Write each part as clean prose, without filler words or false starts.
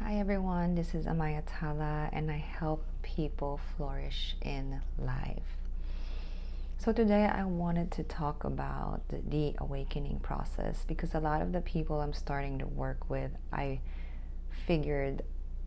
Hi everyone, this is Amaya Tala and I help people flourish in life. So today I wanted to talk about the awakening process because a lot of the people I'm starting to work with, I figured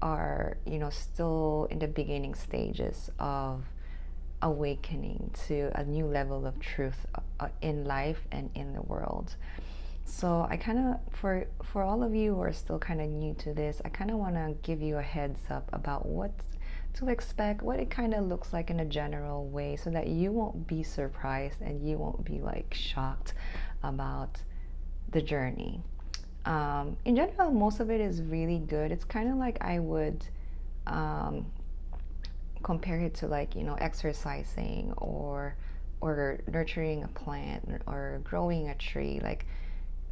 are, still in the beginning stages of awakening to a new level of truth in life and in the world. So I kind of, for all of you who are still kind of new to this, I kind of want to give you a heads up about what to expect, what it kind of looks like in a general way, so that you won't be surprised and you won't be like shocked about the journey. In general, most of it is really good. It's kind of like I would um, compare it to like exercising or nurturing a plant or growing a tree. Like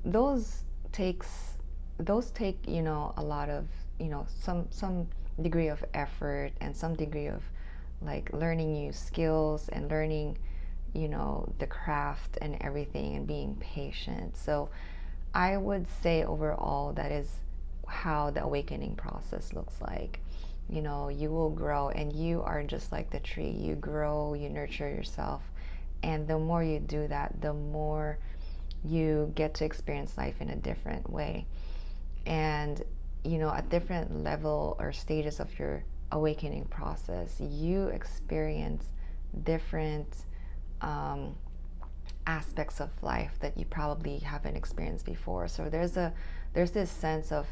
those takes those take a lot of some degree of effort and some degree of like learning new skills and learning the craft and everything and being patient. So I would say overall that is how the awakening process looks like. You will grow and you are just like the tree. You grow, you nurture yourself, and the more you do that, the more you get to experience life in a different way. And at different level or stages of your awakening process, you experience different aspects of life that you probably haven't experienced before. So there's this sense of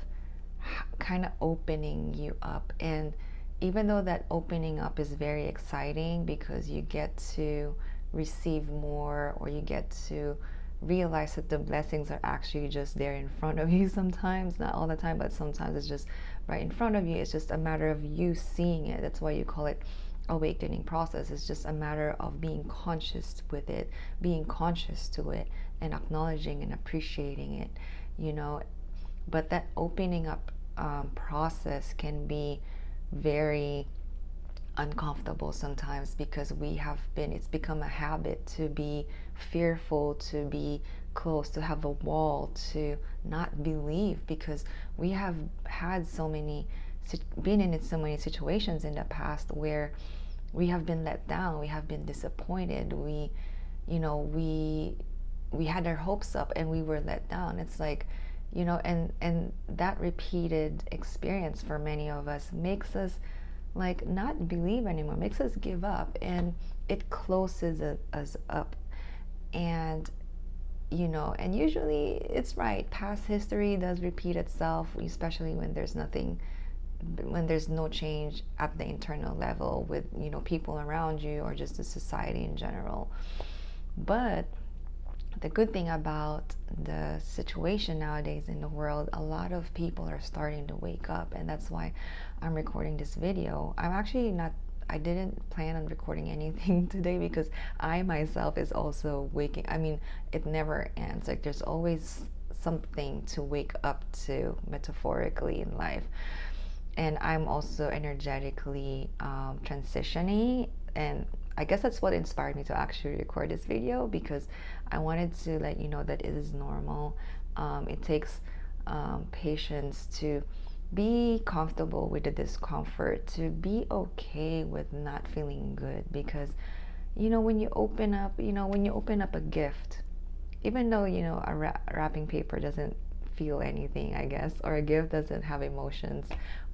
kind of opening you up, and even though that opening up is very exciting because you get to receive more, or you get to realize that the blessings are actually just there in front of you sometimes, not all the time, but sometimes it's just right in front of you. It's just a matter of you seeing it. That's why you call it awakening process. It's just a matter of being conscious with it, being conscious to it, and acknowledging and appreciating it, but that opening up process can be very uncomfortable sometimes because it's become a habit to be fearful, to be close, to have a wall, to not believe, because we have had been in so many situations in the past where we have been let down, we have been disappointed, we had our hopes up and we were let down. It's like, and that repeated experience for many of us makes us like not believe anymore, makes us give up, and it closes us up. And and usually it's right, past history does repeat itself, especially when there's no change at the internal level with people around you or just the society in general. But the good thing about the situation nowadays in the world, a lot of people are starting to wake up, and that's why I'm recording this video. I didn't plan on recording anything today because I myself is also waking. I mean, it never ends. Like there's always something to wake up to, metaphorically, in life. And I'm also energetically transitioning, and I guess that's what inspired me to actually record this video, because I wanted to let you know that it is normal. It takes patience to be comfortable with the discomfort, to be okay with not feeling good, because when you open up a gift, even though a wrapping paper doesn't feel anything, I guess, or a gift doesn't have emotions,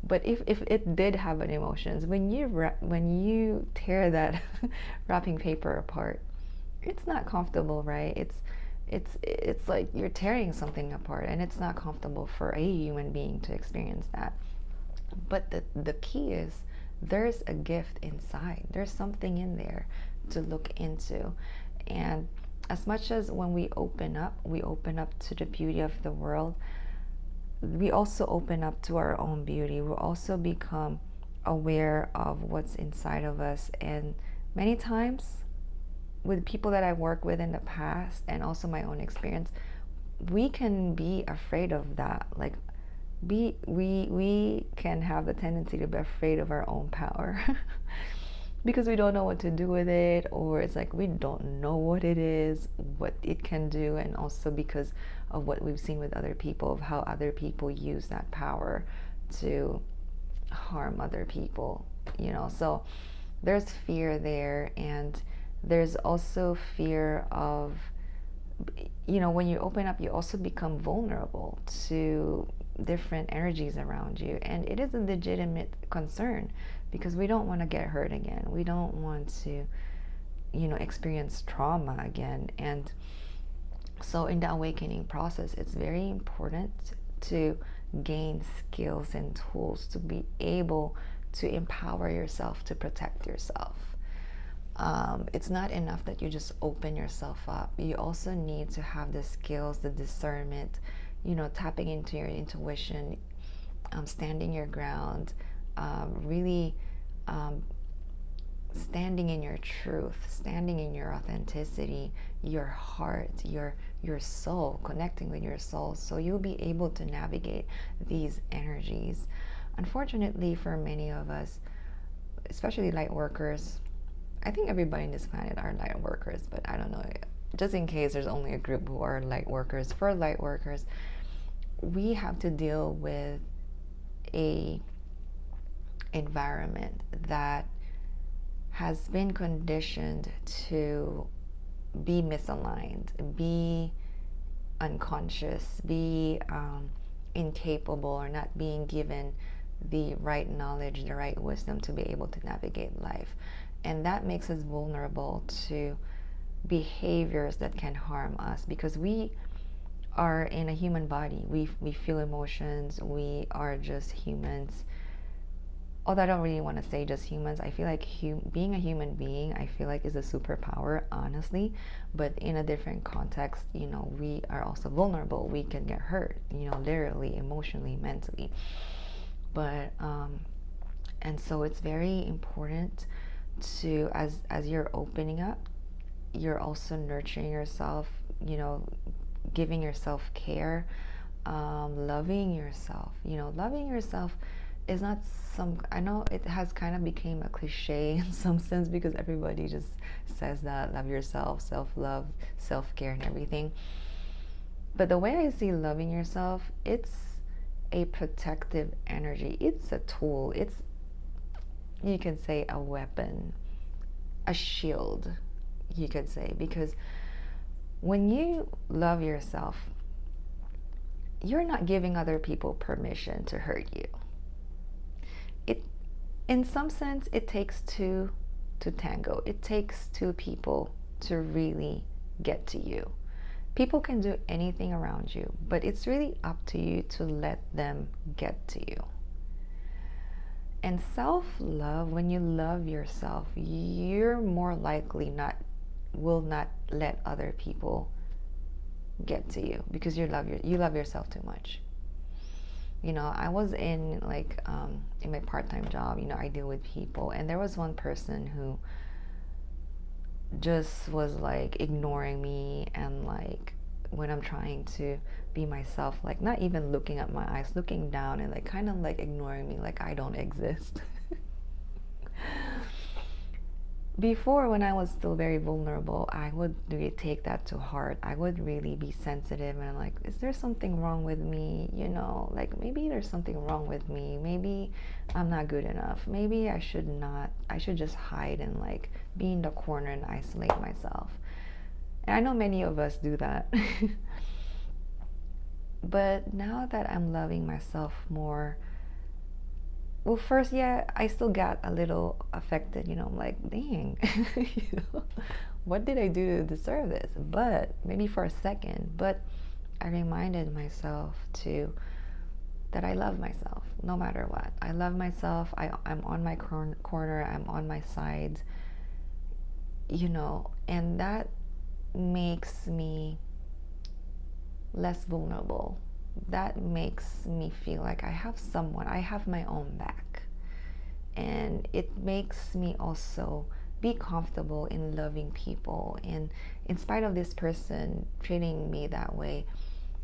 but if it did have an emotions, when you tear that wrapping paper apart, it's not comfortable, right? It's like you're tearing something apart, and it's not comfortable for a human being to experience that. But the key is there's a gift inside. There's something in there to look into. And as much as when we open up to the beauty of the world, we also open up to our own beauty. We also become aware of what's inside of us. And many times, with people that I work with in the past and also my own experience, we can be afraid of that. Like we can have the tendency to be afraid of our own power because we don't know what to do with it, or it's like we don't know what it is, what it can do, and also because of what we've seen with other people, of how other people use that power to harm other people, you know. So there's fear there, and there's also fear of, you know, when you open up, you also become vulnerable to different energies around you, and it is a legitimate concern because we don't want to get hurt again. We don't want to, you know, experience trauma again. And so in the awakening process, it's very important to gain skills and tools to be able to empower yourself to protect yourself. It's not enough that you just open yourself up. You also need to have the skills, the discernment, you know, tapping into your intuition, standing your ground, really standing in your truth, standing in your authenticity, your heart, your soul, connecting with your soul, so you'll be able to navigate these energies. Unfortunately, for many of us, especially light workers, I think everybody in this planet are light workers, but I don't know, just in case there's only a group who are light workers. For light workers, we have to deal with a environment that has been conditioned to be misaligned, be unconscious, be incapable, or not being given the right knowledge, the right wisdom to be able to navigate life. And that makes us vulnerable to behaviors that can harm us, because we are in a human body. We feel emotions. We are just humans. Although I don't really want to say just humans. I feel like being a human being, I feel like, is a superpower, honestly. But in a different context, you know, we are also vulnerable. We can get hurt, you know, literally, emotionally, mentally. But and so it's very important to, as you're opening up, you're also nurturing yourself, you know, giving yourself care, loving yourself. You know, loving yourself is not I know it has kind of became a cliche in some sense, because everybody just says that, love yourself, self-love, self-care and everything. But the way I see loving yourself, it's a protective energy. It's a tool. It's, you can say, a weapon, a shield, you could say, because when you love yourself, you're not giving other people permission to hurt you. In some sense, it takes two to tango. It takes two people to really get to you. People can do anything around you, but it's really up to you to let them get to you. And self-love, when you love yourself, you're more likely will not let other people get to you, because you love yourself too much. You know, I was in in my part-time job, you know, I deal with people, and there was one person who just was like ignoring me, and like when I'm trying to be myself, like not even looking at my eyes, looking down, and like kind of like ignoring me, like I don't exist. Before, when I was still very vulnerable, I would really take that to heart. I would really be sensitive, and I'm like, is there something wrong with me? You know, like maybe there's something wrong with me. Maybe I'm not good enough. Maybe I should just hide and like be in the corner and isolate myself. And I know many of us do that. But now that I'm loving myself more, well, first, yeah, I still got a little affected, you know, I'm like, dang, you know, what did I do to deserve this? But maybe for a second, but I reminded myself too that I love myself no matter what. I love myself. I'm on my corner, I'm on my side, you know, and that makes me less vulnerable. That makes me feel like I have someone, I have my own back. And it makes me also be comfortable in loving people. And in spite of this person treating me that way,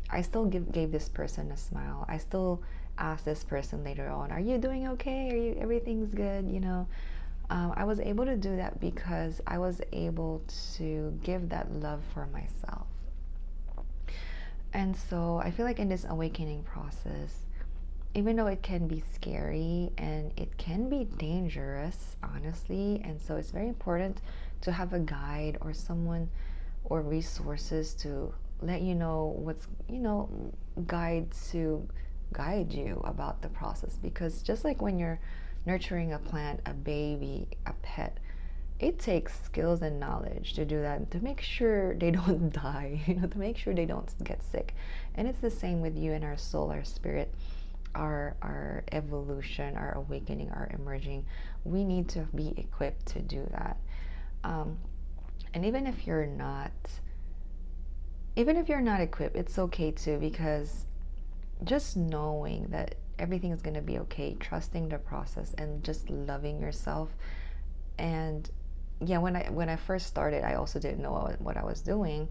I still gave this person a smile. I still asked this person later on, are you doing okay? Everything's good? You know, I was able to do that because I was able to give that love for myself. And so I feel like in this awakening process, even though it can be scary and it can be dangerous, honestly. And so it's very important to have a guide or someone or resources to let you know what's, guide to guide you about the process. Because just like when you're nurturing a plant, a baby, a pet, it takes skills and knowledge to do that, to make sure they don't die, to make sure they don't get sick. And it's the same with you and our soul, our spirit, our evolution, our awakening, our emerging. We need to be equipped to do that. And even if you're not equipped, it's okay too, because just knowing that everything is going to be okay, trusting the process, and just loving yourself. And yeah, when I first started, I also didn't know what I was doing,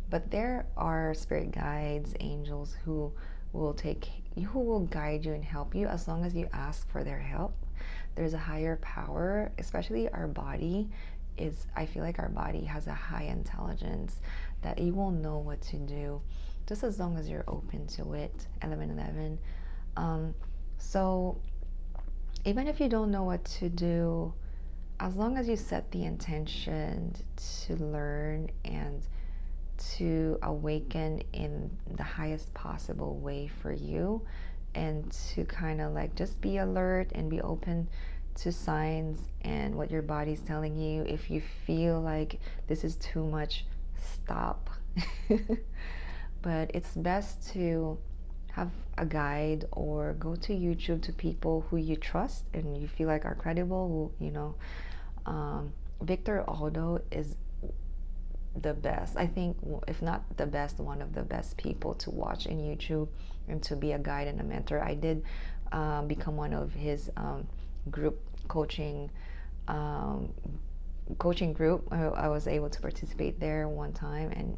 but there are spirit guides, angels who will guide you and help you as long as you ask for their help. There's a higher power, especially our body is, I feel like our body has a high intelligence that it will know what to do just as long as you're open to it. 1111. So even if you don't know what to do, as long as you set the intention to learn and to awaken in the highest possible way for you, and to kind of like just be alert and be open to signs and what your body's telling you. If you feel like this is too much, stop. But it's best to have a guide or go to YouTube to people who you trust and you feel like are credible. Victor Aldo is the best, I think, if not the best, one of the best people to watch in YouTube and to be a guide and a mentor. I did become one of his group coaching group. I was able to participate there one time, and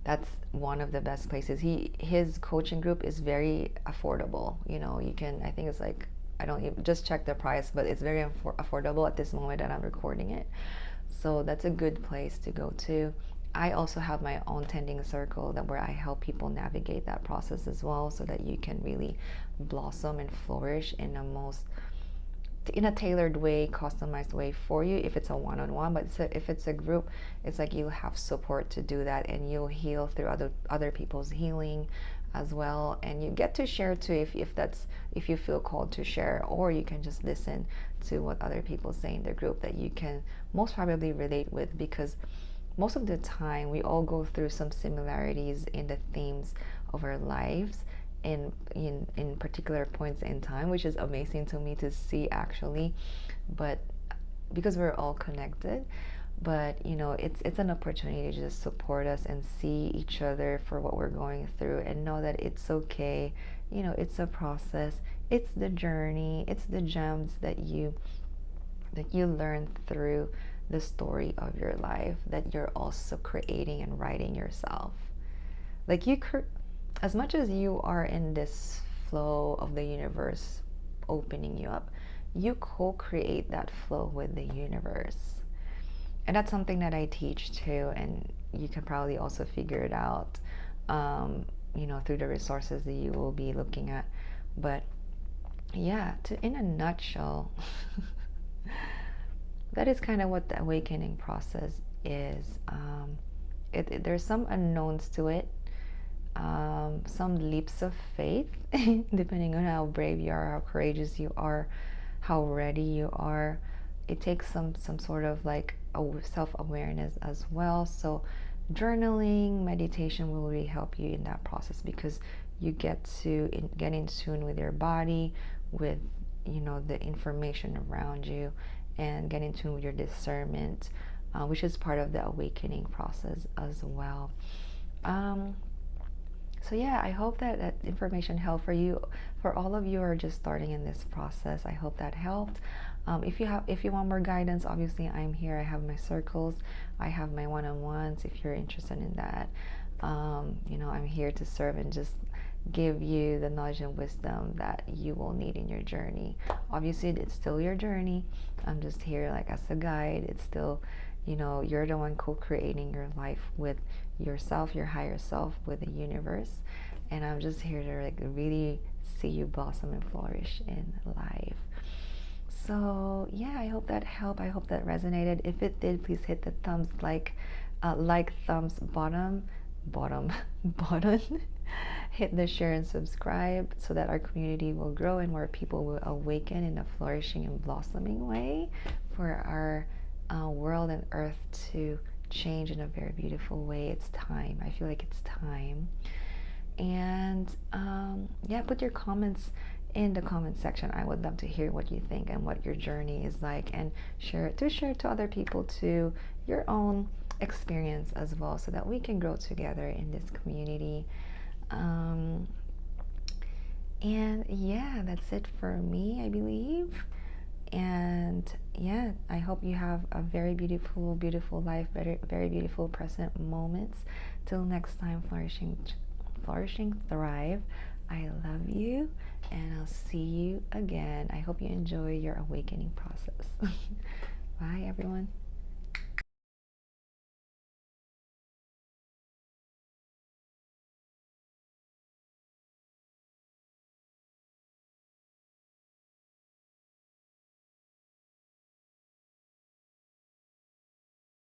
that's one of the best places. His coaching group is very affordable. You can, I think it's like, I don't even just check the price, but it's very affordable at this moment that I'm recording it. So that's a good place to go to. I also have my own tending circle where I help people navigate that process as well, so that you can really blossom and flourish in a tailored way, customized way for you if it's a one-on-one. But if it's a group, it's like you'll have support to do that, and you'll heal through other people's healing as well. And you get to share too, if you feel called to share, or you can just listen to what other people say in the group that you can most probably relate with, because most of the time we all go through some similarities in the themes of our lives in particular points in time, which is amazing to me to see, actually. But because we're all connected, but it's an opportunity to just support us and see each other for what we're going through, and know that it's okay. It's a process, it's the journey, it's the gems that you learn through the story of your life, that you're also creating and writing yourself. Like as much as you are in this flow of the universe opening you up, you co-create that flow with the universe. And that's something that I teach too, and you can probably also figure it out through the resources that you will be looking at. But yeah, in a nutshell, that is kind of what the awakening process is. There's some unknowns to it, some leaps of faith, depending on how brave you are, how courageous you are, how ready you are. It takes some sort of like self-awareness as well. So journaling, meditation will really help you in that process, because you get to get in tune with your body, with the information around you, and get in tune with your discernment, which is part of the awakening process as well. So yeah, I hope that information helped for you. For all of you who are just starting in this process, I hope that helped. If you want more guidance, obviously I'm here. I have my circles, I have my one-on-ones. If you're interested in that, I'm here to serve and just give you the knowledge and wisdom that you will need in your journey. Obviously, it's still your journey. I'm just here like as a guide. It's still, you're the one co-creating your life with yourself, your higher self, with the universe. And I'm just here to like really see you blossom and flourish in life. So yeah, I hope that helped. I hope that resonated. If it did, please hit the thumbs thumbs bottom button. Hit the share and subscribe so that our community will grow and more people will awaken in a flourishing and blossoming way for our world and earth to change in a very beautiful way. It's time. I feel like it's time. And yeah, put your comments in the comment section. I would love to hear what you think and what your journey is like, and share to other people too, your own experience as well, so that we can grow together in this community. And yeah, that's it for me, I believe. And yeah, I hope you have a very beautiful, beautiful life, very, very beautiful present moments. Till next time, flourishing, thrive. I love you, and I'll see you again. I hope you enjoy your awakening process. Bye, everyone.